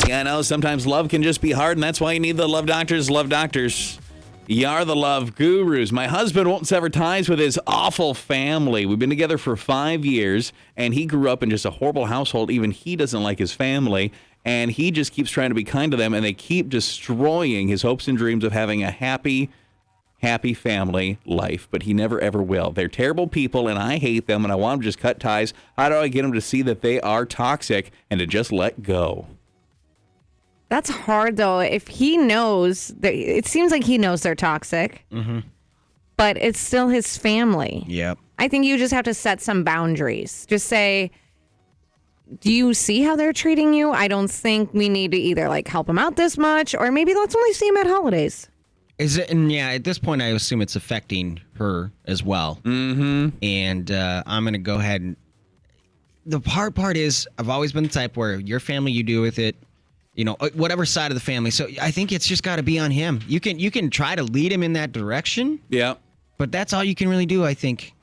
Yeah, I know sometimes love can just be hard, and that's why you need the Love Doctors. Love Doctors. You are the love gurus. My husband won't sever ties with his awful family. We've been together for 5 years, and he grew up in just a horrible household. Even he doesn't like his family, and he just keeps trying to be kind to them, and they keep destroying his hopes and dreams of having a happy family life, but he never, ever will. They're terrible people, and I hate them, and I want them to just cut ties. How do I get them to see that they are toxic and to just let go? That's hard, though. If he knows, it seems like he knows they're toxic, but it's still his family. Yep. I think you just have to set some boundaries. Just say, do you see how they're treating you? I don't think we need to either help him out this much, or maybe let's only see him at holidays. Is it? And yeah, at this point, I assume it's affecting her as well. Mm-hmm. And I'm going to go ahead and... The hard part is, I've always been the type where your family, you do with it, whatever side of the family. So I think it's just got to be on him. You can try to lead him in that direction. Yeah. But that's all you can really do, I think.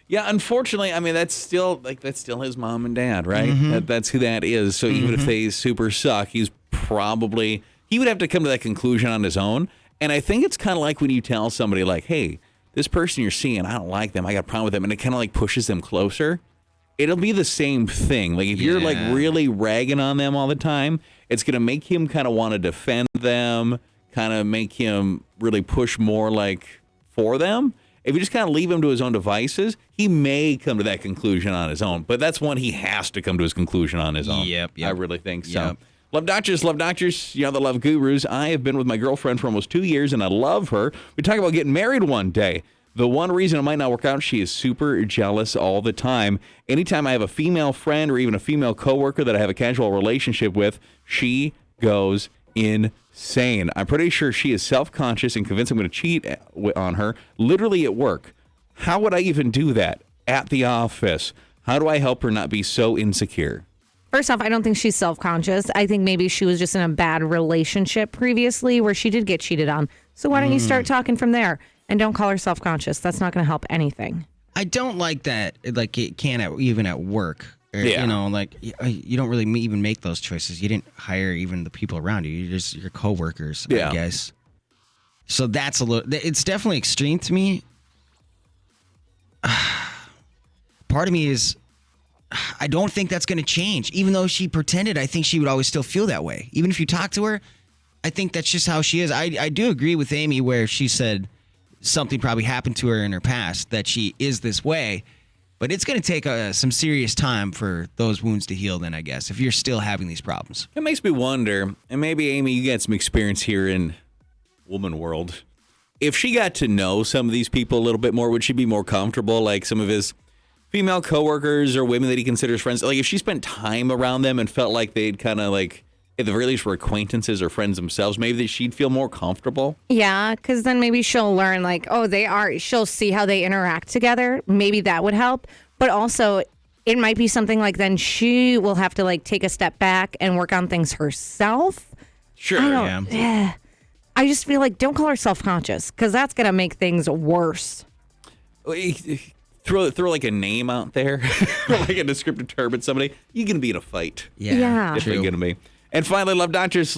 Yeah, unfortunately, I mean, that's still his mom and dad, right? Mm-hmm. That's who that is. So even if they super suck, he would have to come to that conclusion on his own. And I think it's kind of like when you tell somebody hey, this person you're seeing, I don't like them, I got a problem with them, and it kind of pushes them closer. It'll be the same thing. If you're really ragging on them all the time, it's going to make him kind of want to defend them, kind of make him really push more for them. If you just kind of leave him to his own devices, he may come to that conclusion on his own. But that's one he has to come to his conclusion on his own. Yep. I really think so. Yep. Love Doctors, the love gurus. I have been with my girlfriend for almost 2 years, and I love her. We talk about getting married one day. The one reason it might not work out, she is super jealous all the time. Anytime I have a female friend or even a female coworker that I have a casual relationship with, she goes insane. I'm pretty sure she is self-conscious and convinced I'm going to cheat on her, literally at work. How would I even do that? At the office. How do I help her not be so insecure? First off, I don't think she's self-conscious. I think maybe she was just in a bad relationship previously where she did get cheated on. So why don't you start talking from there? And don't call her self-conscious. That's not going to help anything. I don't like that. It can't even at work. Yeah. You don't really even make those choices. You didn't hire even the people around you. You're just your coworkers, I guess. So that's it's definitely extreme to me. Part of me is, I don't think that's going to change. Even though she pretended, I think she would always still feel that way. Even if you talk to her, I think that's just how she is. I do agree with Amy where she said something probably happened to her in her past that she is this way, but it's going to take some serious time for those wounds to heal then, I guess, if you're still having these problems. It makes me wonder, and maybe, Amy, you got some experience here in woman world. If she got to know some of these people a little bit more, would she be more comfortable, some of his female coworkers or women that he considers friends? If she spent time around them and felt like they'd kind of at the very least were acquaintances or friends themselves, maybe she'd feel more comfortable. Yeah, because then maybe she'll learn she'll see how they interact together. Maybe that would help. But also, it might be something then she will have to take a step back and work on things herself. Sure. I just feel don't call her self-conscious because that's going to make things worse. Throw a name out there, a descriptive term at somebody. You're going to be in a fight. Yeah. If you're going to be. And finally, Love Doctors,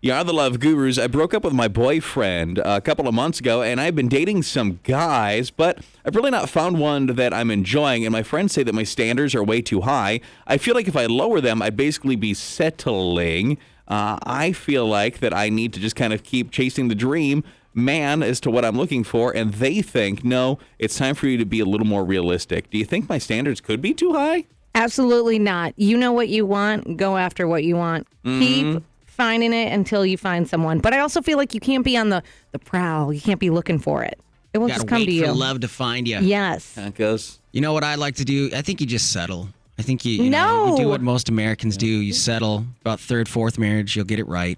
you are the love gurus. I broke up with my boyfriend a couple of months ago, and I've been dating some guys, but I've really not found one that I'm enjoying, and my friends say that my standards are way too high. I feel like if I lower them, I'd basically be settling. I feel like that I need to just kind of keep chasing the dream man as to what I'm looking for, and they think, no, it's time for you to be a little more realistic. Do you think my standards could be too high? Absolutely not. You know what you want. Go after what you want. Keep finding it until you find someone. But I also feel like you can't be on the prowl. You can't be looking for it. It will just come to you. Wait for love to find you. Yes. That goes. You know what I'd like to do? I think you just settle. I think you do what most Americans do. You settle. About third, fourth marriage, you'll get it right.